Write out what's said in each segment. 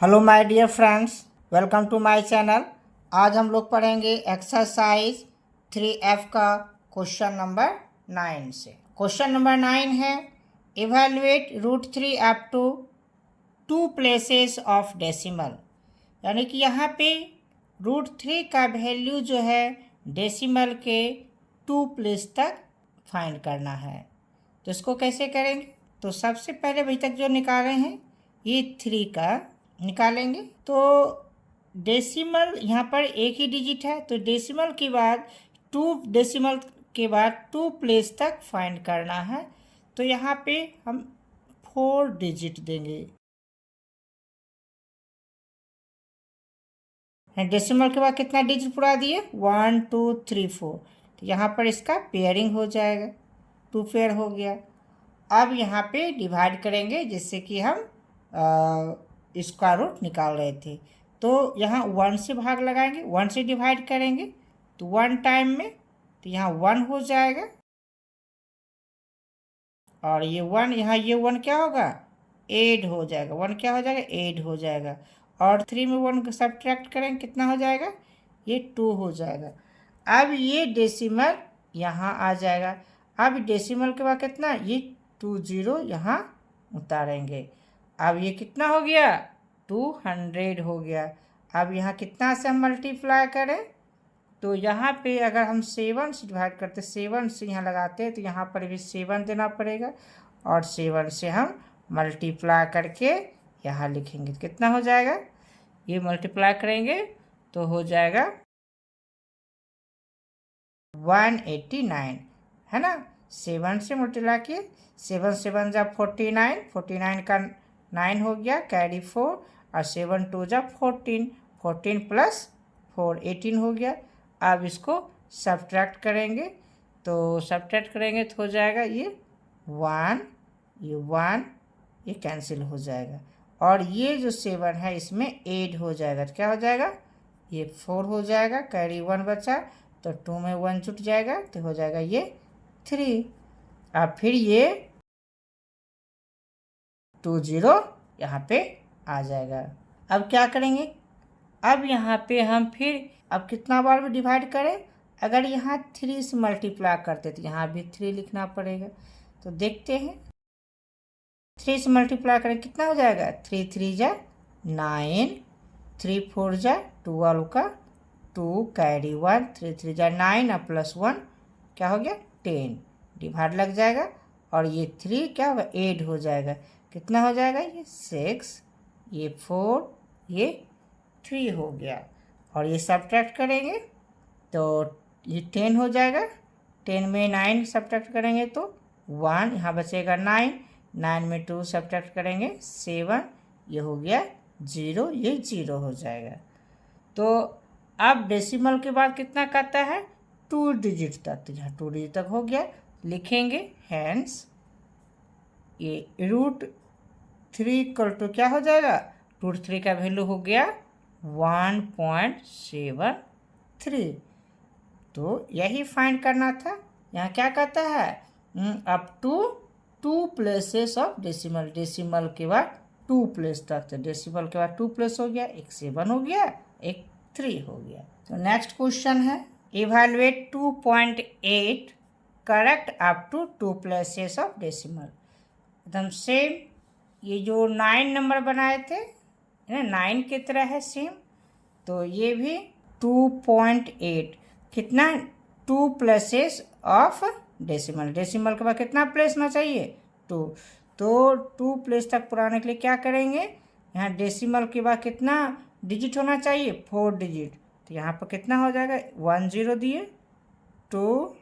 Hello my dear friends, welcome to my channel. आज हम लोग पढ़ेंगे एक्सरसाइज 3F का क्वेश्चन नंबर 9 से। क्वेश्चन नंबर 9 है evaluate √3 up to 2 places of decimal. यानी कि यहाँ पे √3 का वैल्यू जो है डेसिमल के 2 प्लेस तक फाइंड करना है। तो इसको कैसे करेंगे? तो सबसे पहले अभी तक जो निकाले हैं ये 3 का निकालेंगे। तो डेसिमल यहाँ पर एक ही डिजिट है, तो डेसिमल के बाद 2 प्लेस तक फाइंड करना है। तो यहाँ पे हम 4 डिजिट देंगे। डेसिमल के बाद कितना डिजिट पूरा दिए? 1 2 3 4। तो यहाँ पर इसका पेयरिंग हो जाएगा, 2 पेयर हो गया। अब यहाँ पे डिवाइड करेंगे, जिससे कि हम इसका रूट निकाल रहे थे। तो यहाँ 1 से भाग लगाएंगे, 1 से डिवाइड करेंगे तो 1 टाइम में, तो यहाँ 1 हो जाएगा। और ये 1 यहाँ, ये 1 क्या होगा? ऐड हो जाएगा। 1 क्या हो जाएगा? ऐड हो जाएगा। और 3 में 1 सब्ट्रैक्ट करेंगे, कितना हो जाएगा? ये 2 हो जाएगा। अब ये डेसिमल यहाँ आ जाएगा। अब डेसिमल के बाद कितना? ये 2 0 यहाँ उतारेंगे। अब ये कितना हो गया? 200 हो गया। अब यहाँ कितना से हम मल्टीप्लाई करें? तो यहाँ पे अगर हम 7 से डिवाइड करते, 7 से यहाँ लगाते हैं, तो यहाँ पर भी 7 देना पड़ेगा। और 7 से हम मल्टीप्लाई करके यहाँ लिखेंगे, कितना हो जाएगा? ये मल्टीप्लाई करेंगे तो हो जाएगा 189, है ना। 7 से मल्टीप्लाई किए, 7 7 जा 49, 49 का 9 हो गया, कैरी 4, और 7 2 जा 14, 14 प्लस 4 18 हो गया। अब इसको सब्ट्रैक्ट करेंगे, तो सब्ट्रैक्ट करेंगे तो हो जाएगा ये 1, ये 1, ये कैंसिल हो जाएगा। और ये जो 7 है इसमें ऐड हो जाएगा, तो क्या हो जाएगा? ये 4 हो जाएगा, कैरी 1 बचा, तो 2 में 1 जुट जाएगा, तो हो जाएगा ये 3। अब फिर ये 2 0 यहाँ पे आ जाएगा। अब क्या करेंगे? अब यहाँ पे हम फिर अब कितना बार भी डिवाइड करें? अगर यहाँ 3 से मल्टीप्लाई करते तो यहाँ भी 3 लिखना पड़ेगा। तो देखते हैं, 3 से मल्टीप्लाई करें कितना हो जाएगा? 3 3 जा 9, 3 4 जा 12 का 2, कैरी 1, 3 3 जा 9 और प्लस 1 क्या हो गया? 10। डिवाइड लग जाएगा, और ये 3 क्या होगा? ऐड हो जाएगा, कितना हो जाएगा? ये 6, ये 4, ये 3 हो गया। और ये सब्ट्रैक्ट करेंगे तो ये 10 हो जाएगा। 10 में 9 सब्ट्रैक्ट करेंगे तो 1, यहाँ बचेगा 9, 9 में 2 सब्ट्रैक्ट करेंगे 7, ये हो गया 0, ये 0 हो जाएगा। तो अब डेसिमल के बाद कितना कहता है? 2 डिजिट तक। तो यहाँ 2 डिजिट तक हो गया, लिखेंगे हैंस ये √3 इक्वल टू क्या हो जाएगा? √3 का वैल्यू हो गया 1.73। तो यही फाइंड करना था। यहाँ क्या कहता है? Up to 2 places of decimal. Decimal के बाद 2 प्लेस तक। तो डेसिमल के बाद 2 प्लेस हो गया, एक 7 हो गया, एक 3 हो गया। तो नेक्स्ट क्वेश्चन है evaluate 2.8 correct up to 2 places of decimal. एकदम सेम ये जो 9 नंबर बनाए थे ना, 9 की तरह है सेम। तो ये भी 2.8 कितना? 2 प्लेसेस ऑफ डेसिमल। डेसिमल के बाद कितना प्लेस ना चाहिए? 2। तो 2 प्लेस तक पुराने के लिए क्या करेंगे? यहाँ डेसिमल के बाद कितना डिजिट होना चाहिए? 4 डिजिट। तो यहाँ पर कितना हो जाएगा? 1 0 दिए, 2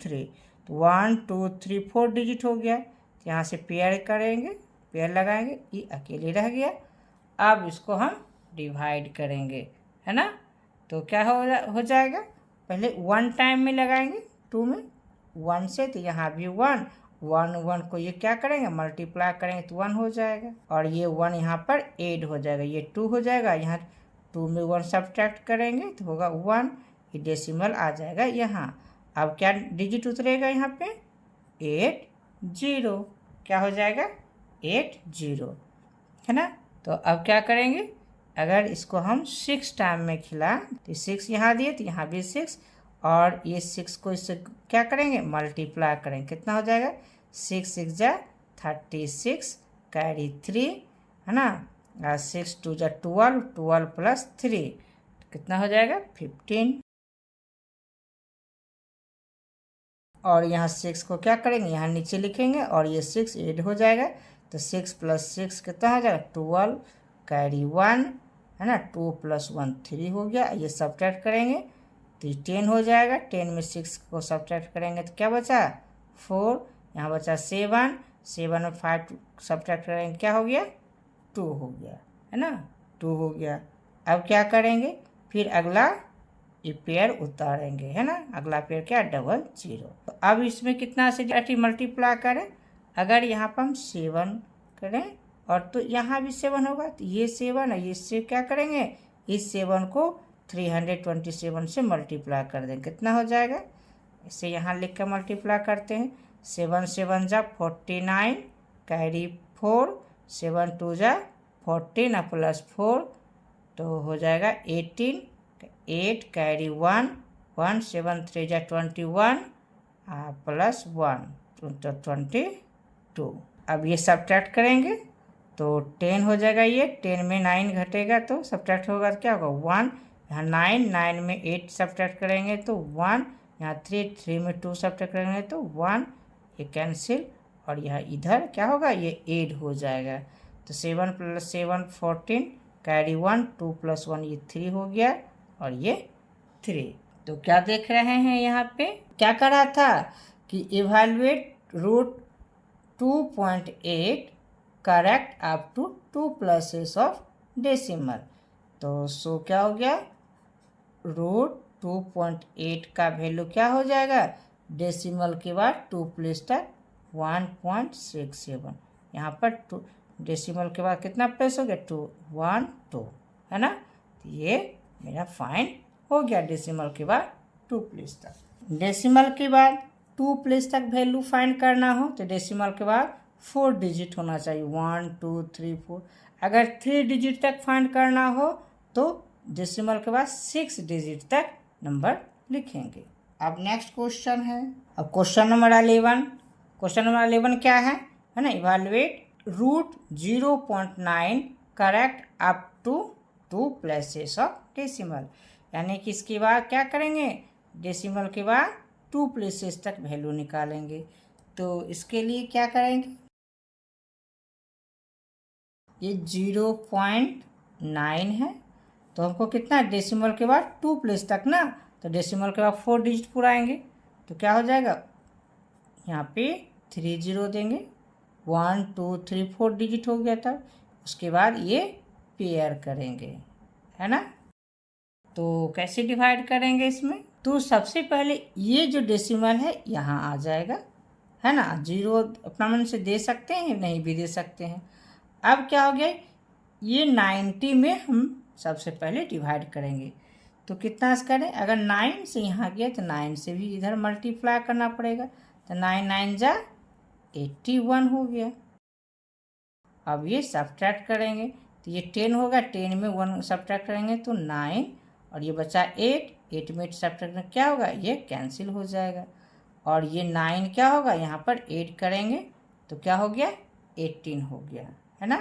3, तो 1 2 3 4 डिजिट हो गया। तो यहाँ से पेयर करेंगे, पेयर लगाएंगे, ये अकेले रह गया। अब इसको हम डिवाइड करेंगे, है ना। तो क्या हो जाएगा? पहले 1 टाइम में लगाएंगे, 2 में 1 से, तो यहाँ भी 1 1 1 को ये क्या करेंगे? मल्टीप्लाई करेंगे तो 1 हो जाएगा। और ये 1 यहाँ पर ऐड हो जाएगा, ये 2 हो जाएगा। यहाँ 2 में 1 सब्ट्रैक्ट करेंगे तो होगा 1, ये डेसिमल आ जाएगा यहाँ। अब क्या डिजिट उतरेगा यहाँ पे? 8 0। क्या हो जाएगा? 8 0, है ना। तो अब क्या करेंगे? अगर इसको हम 6 टाइम में खिला तो 6 यहाँ दिए तो यहाँ भी 6, और ये 6 को इससे क्या करेंगे, मल्टीप्लाई करेंगे। कितना हो जाएगा, 6 6 जा 36 कैरी 3 है ना, 6 2 जा 12, 12 प्लस 3 कितना हो जाएगा 15। और यहाँ 6 को क्या करेंगे, यहाँ नीचे लिखेंगे और ये 6 ऐड हो जाएगा तो 6 प्लस 6 कितना हो जाएगा 12 कैरी 1 है ना, 2 प्लस 1 3 हो गया। ये सब्ट्रैक्ट करेंगे तो ये 10 हो जाएगा। 10 में 6 को सब्ट्रैक्ट करेंगे तो क्या बचा 4, यहाँ बचा 7, 7 में 5 सब्ट्रैक्ट करेंगे क्या हो गया 2 हो गया है ना, 2 हो गया। अब क्या करेंगे, फिर अगला ये पेयर उतारेंगे है ना, अगला पेयर क्या डबल 0। तो अब इसमें कितना से मल्टीप्लाई करें, अगर यहाँ पर हम 7 करें और तो यहाँ भी 7 होगा तो ये 7 है, इससे क्या करेंगे, इस 7 को 327 से मल्टीप्लाई कर देंगे। कितना हो जाएगा, इसे यहाँ लिख कर मल्टीप्लाई करते हैं। 7 7 जा 49 कैरी 4, 7 2 जा 14 प्लस 4 तो हो जाएगा 18, 8 कैरी 1, 1 7 3 जा 21 प्लस 1 तो 22। अब ये सब्ट्रैक्ट करेंगे तो 10 हो जाएगा, ये 10 में 9 घटेगा तो सब्ट्रैक्ट होगा तो क्या होगा 1, यहाँ 9, 9 में 8 सब्ट्रैक्ट करेंगे तो 1, यहाँ 3, 3 में 2 सब्ट्रैक्ट करेंगे तो 1, ये कैंसिल और यहाँ इधर क्या होगा ये ऐड हो जाएगा। तो 7 प्लस 7 14 कैरी 1, 2 प्लस 1 ये 3 हो गया और ये 3। तो क्या देख रहे हैं यहाँ पे, क्या करा था कि evaluate root 2.8 correct up to 2 places of decimal. तो सो क्या हो गया, रूट 2.8 का वैल्यू क्या हो जाएगा, डेसिमल के बाद 2 प्लेस तक 1.67। यहाँ पर 2 डेसिमल के बाद कितना प्लेस हो गया 2 1 2 है ना। तो ये मेरा फाइन हो गया डेसिमल के बाद 2 प्लेस तक। डेसिमल के बाद 2 प्लेस तक वैल्यू फाइंड करना हो तो डेसिमल के बाद 4 डिजिट होना चाहिए, 1 2 3 4। अगर 3 डिजिट तक फाइंड करना हो तो डेसिमल के बाद 6 डिजिट तक नंबर लिखेंगे। अब नेक्स्ट क्वेश्चन है, अब क्वेश्चन नंबर 11। क्वेश्चन नंबर 11 क्या है ना, evaluate root 0.9 correct up to 2 places of decimal. यानी कि इसके बाद क्या करेंगे, डेसिमल के बाद 2 प्लेसेस तक वैल्यू निकालेंगे। तो इसके लिए क्या करेंगे, ये 0.9 है तो हमको कितना डेसिमल के बाद 2 प्लेस तक ना, तो डेसिमल के बाद 4 डिजिट पुराएंगे तो क्या हो जाएगा, यहाँ पे 3 0 देंगे, 1 2 3 4 डिजिट हो गया था। उसके बाद ये पेयर करेंगे है ना। तो कैसे डिवाइड करेंगे इसमें, तो सबसे पहले ये जो डेसिमल है यहाँ आ जाएगा है ना, 0 अपना मन से दे सकते हैं नहीं भी दे सकते हैं। अब क्या हो गया, ये 90 में हम सबसे पहले डिवाइड करेंगे तो कितना करें, अगर 9 से यहाँ गया तो 9 से भी इधर मल्टीप्लाई करना पड़ेगा तो 9 9 जा 81 हो गया। अब ये सब्ट्रैक्ट करेंगे तो ये 10 होगा, 10 में 1 सब्ट्रैक्ट करेंगे तो 9 और ये बचा 8, 8 में सब्ट्रैक्ट क्या होगा ये कैंसिल हो जाएगा। और ये 9 क्या होगा, यहाँ पर 8 करेंगे तो क्या हो गया 18 हो गया है ना।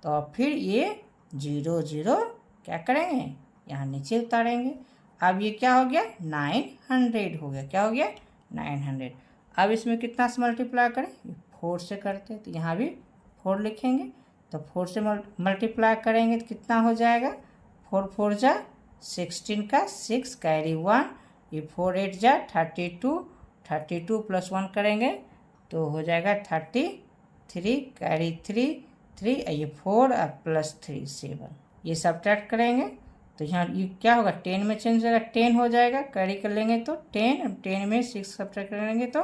तो फिर ये 0 0 क्या करेंगे यहाँ नीचे उतारेंगे। अब ये क्या हो गया 900 हो गया, क्या हो गया 900। अब इसमें कितना से मल्टीप्लाई करें, 4 से करते हैं तो यहाँ भी 4 लिखेंगे तो 4 से मल्टीप्लाई करेंगे तो कितना हो जाएगा, 4 4 जा 16 का 6 कैरी 1, ये 4 8 जा 32, 32 प्लस 1 करेंगे तो हो जाएगा 33 कैरी 3 3, ये 4 और प्लस 3 7। ये सब्ट्रैक्ट करेंगे तो यहाँ ये क्या होगा 10 में चेंज हो जाएगा, 10 हो जाएगा, कैरी कर लेंगे तो 10, 10 में 6 सब्ट्रैक्ट करेंगे तो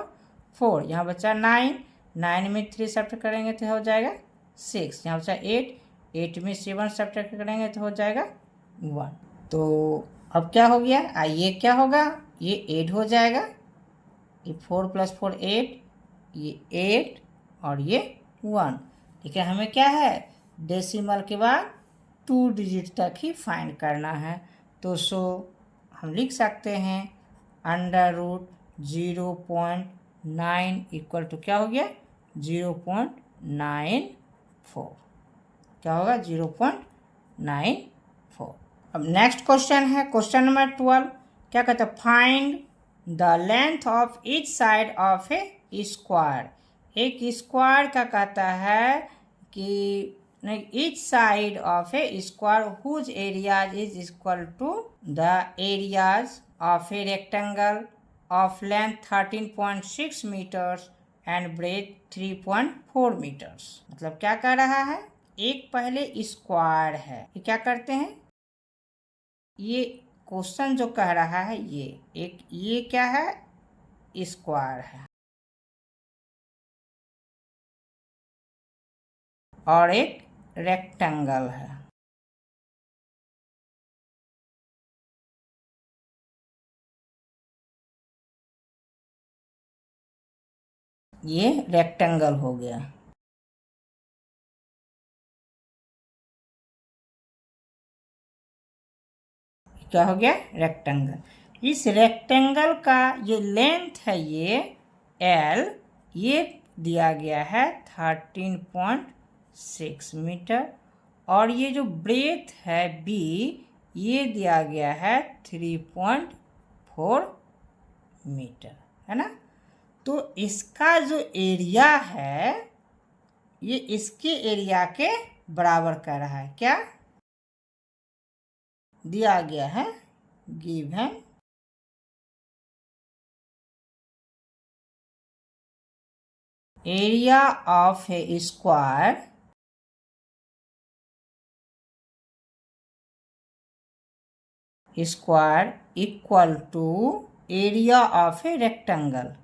4, यहाँ बचा 9, 9 में 3 सब्ट्रैक्ट करेंगे तो हो जाएगा 6, यहाँ बचा 8, 8 में 7 सब्ट्रैक्ट करेंगे तो हो जाएगा 1। तो अब क्या हो गया, ये क्या होगा ये 8 हो जाएगा, ये 4 प्लस 4 8, ये 8 और ये 1। ठीक है, हमें क्या है डेसिमल के बाद 2 डिजिट तक ही फाइंड करना है। तो सो हम लिख सकते हैं √0.9 इक्वल टू क्या हो गया 0.94। क्या होगा 0.94। अब नेक्स्ट क्वेश्चन है क्वेश्चन नंबर 12। क्या कहता है find the length of each side of a square. एक स्क्वायर का कहता है कि each side of a square whose areas is equal to the areas of a rectangle of length 13.6 metres and breadth 3.4 metres. मतलब क्या कह रहा है, एक पहले स्क्वायर है, ये क्या करते हैं, ये क्वेश्चन जो कह रहा है ये क्या है, स्क्वायर है और एक रेक्टेंगल है। ये रेक्टेंगल हो गया। क्या हो गया रेक्टेंगल। इस रेक्टेंगल का जो लेंथ है ये L, ये दिया गया है 13.6 मीटर और ये जो ब्रेथ है B, ये दिया गया है 3.4 मीटर, है ना। तो इसका जो एरिया है ये इसके एरिया के बराबर कर रहा है। क्या दिया गया है, given area of a square equal to area of a rectangle.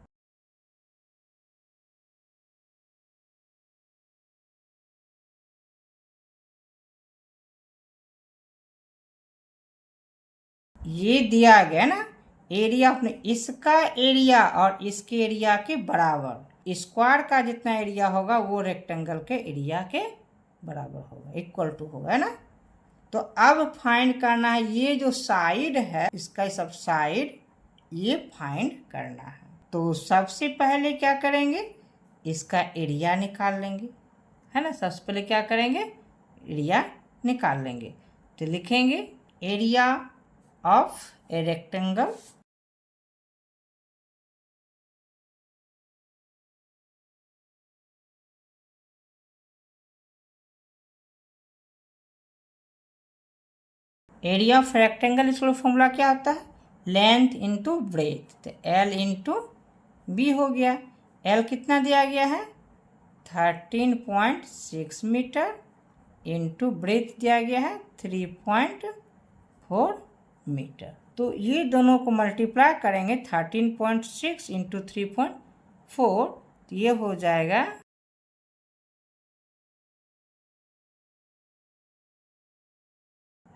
ये दिया गया ना एरिया, अपने इसका एरिया और इसके एरिया के बराबर, स्क्वायर का जितना एरिया होगा वो रेक्टेंगल के एरिया के बराबर होगा, इक्वल टू होगा, है ना। तो अब फाइंड करना है ये जो साइड है, इसका सब साइड ये फाइंड करना है। तो सबसे पहले क्या करेंगे, इसका एरिया निकाल लेंगे, है ना। सबसे पहले क्या करेंगे, एरिया निकाल लेंगे। तो लिखेंगे area of a rectangle area of rectangle, इसका फॉर्मूला क्या होता है, लेंथ इंटू ब्रेथ। तो L इंटू बी हो गया। L कितना दिया गया है 13.6 मीटर इंटू ब्रेथ दिया गया है 3.4 मीटर। तो ये दोनों को मल्टीप्लाई करेंगे 13.6 इंटू 3.4, तो ये हो जाएगा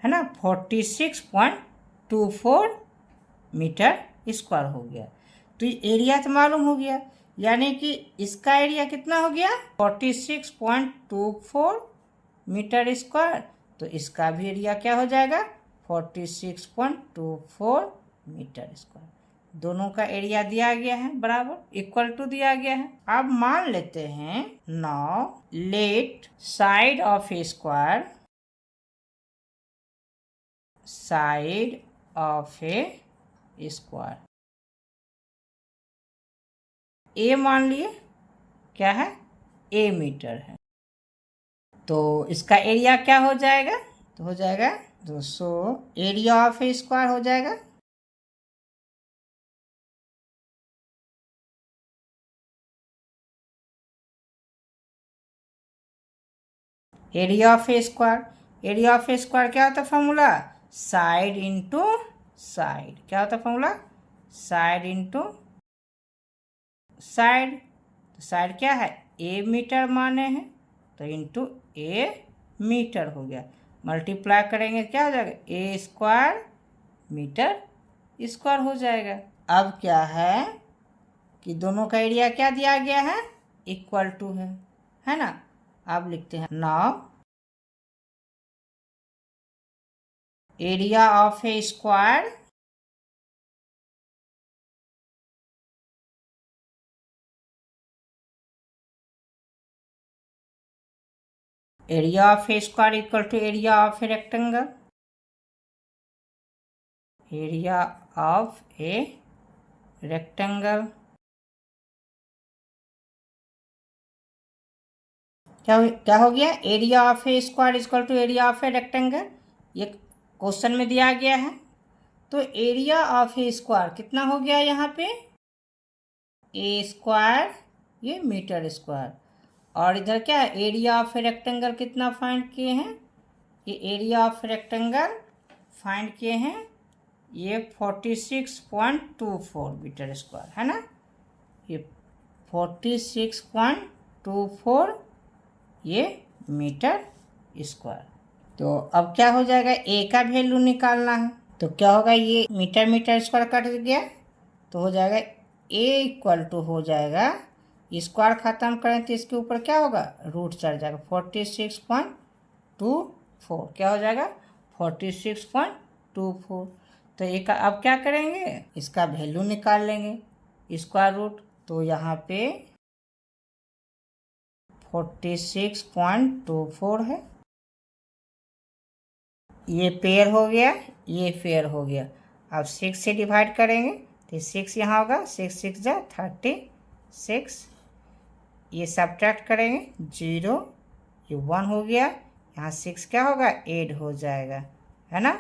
है ना 46.24 मीटर स्क्वायर हो गया। तो ये एरिया तो मालूम हो गया, यानी कि इसका एरिया कितना हो गया 46.24 मीटर स्क्वायर। तो इसका भी एरिया क्या हो जाएगा 46.24 मीटर स्क्वायर। दोनों का एरिया दिया गया है बराबर, इक्वल टू दिया गया है। अब मान लेते हैं now let side of a square, side of a square a मान लिए क्या है ए मीटर है। तो इसका एरिया क्या हो जाएगा, तो हो जाएगा 200 एरिया ऑफ ए स्क्वायर हो जाएगा area of a square. Area of a square क्या होता है फॉर्मूला, साइड इंटू साइड। क्या होता है फॉर्मूला, साइड इंटू साइड। तो साइड क्या है ए मीटर माने हैं, तो इंटू ए मीटर हो गया। मल्टीप्लाई करेंगे क्या हो जाएगा ए स्क्वायर मीटर स्क्वायर हो जाएगा। अब क्या है कि दोनों का एरिया क्या दिया गया है इक्वल टू है ना। अब लिखते हैं now area of a square equal to area of a rectangle, area of a rectangle. क्या हो गया, area of a square equal to area of a rectangle, ये क्वेश्चन में दिया गया है। तो एरिया ऑफ ए स्क्वायर कितना हो गया यहाँ पे, ए स्क्वायर, ये मीटर स्क्वायर, और इधर क्या है, एरिया ऑफ ए रेक्टेंगल कितना फाइंड किए हैं, ये एरिया ऑफ रेक्टेंगल फाइंड किए हैं, ये 46.24 मीटर स्क्वायर है ना, ये 46.24 ये मीटर स्क्वायर। तो अब क्या हो जाएगा, ए का वैल्यू निकालना है, तो क्या होगा, ये मीटर मीटर स्क्वायर कट गया तो हो जाएगा ए इक्वल टू हो जाएगा, स्क्वायर खत्म करें तो इसके ऊपर क्या होगा, रूट चढ़ जाएगा, 46.24 क्या हो जाएगा, 46.24। तो एक अब क्या करेंगे, इसका वैल्यू निकाल लेंगे स्क्वायर रूट, तो यहाँ पे 46.24 है, ये पेयर हो गया, ये पेयर हो गया। अब 6 से डिवाइड करेंगे तो 6 यहाँ होगा, 6 6 जा 36, ये सब्ट्रैक्ट करेंगे 0, ये 1 हो गया, यहाँ 6 क्या होगा, ऐड हो जाएगा, है ना।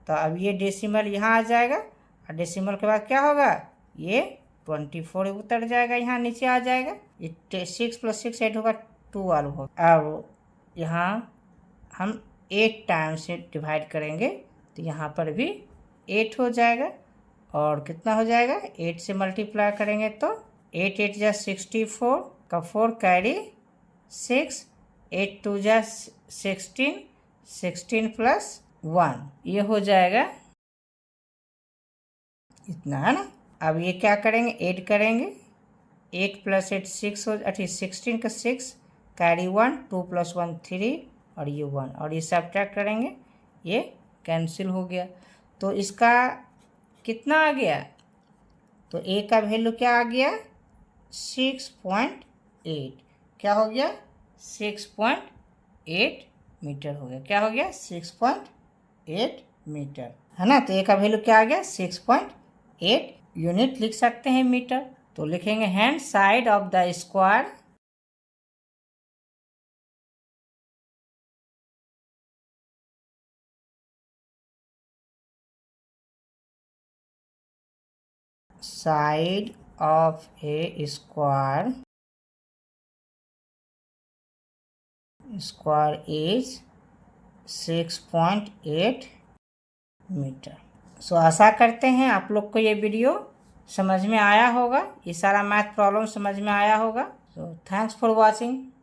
तो अब ये डेसिमल यहाँ आ जाएगा, और डेसिमल के बाद क्या होगा, ये 24 उतर जाएगा, यहाँ नीचे आ जाएगा, ये 6 + 6 8 होगा, 12 होगा। अब यहाँ हम 8 टाइम से डिवाइड करेंगे तो यहाँ पर भी 8 हो जाएगा, और कितना हो जाएगा, 8 से मल्टीप्लाई करेंगे तो 8 8 जा 64 का 4 कैरी 6, 8 2 जा 16, 16 + 1 ये हो जाएगा इतना, है ना। अब ये क्या करेंगे, ऐड करेंगे, 8 + 8 6 हो, 16 का 6 कैरी 1, 2 + 1 3, और ये 1, और ये सब्ट्रैक्ट करेंगे, ये कैंसिल हो गया। तो इसका कितना आ गया, तो ए का वैल्यू क्या आ गया, 6.8, क्या हो गया, 6.8 मीटर हो गया, क्या हो गया, 6.8 मीटर, है ना। तो ए का वैल्यू क्या आ गया, 6.8 यूनिट लिख सकते हैं मीटर। तो लिखेंगे hand side of the square, side of a square is 6.8 मीटर। सो आशा करते हैं आप लोग को ये वीडियो समझ में आया होगा, ये सारा मैथ प्रॉब्लम समझ में आया होगा। So thanks for watching.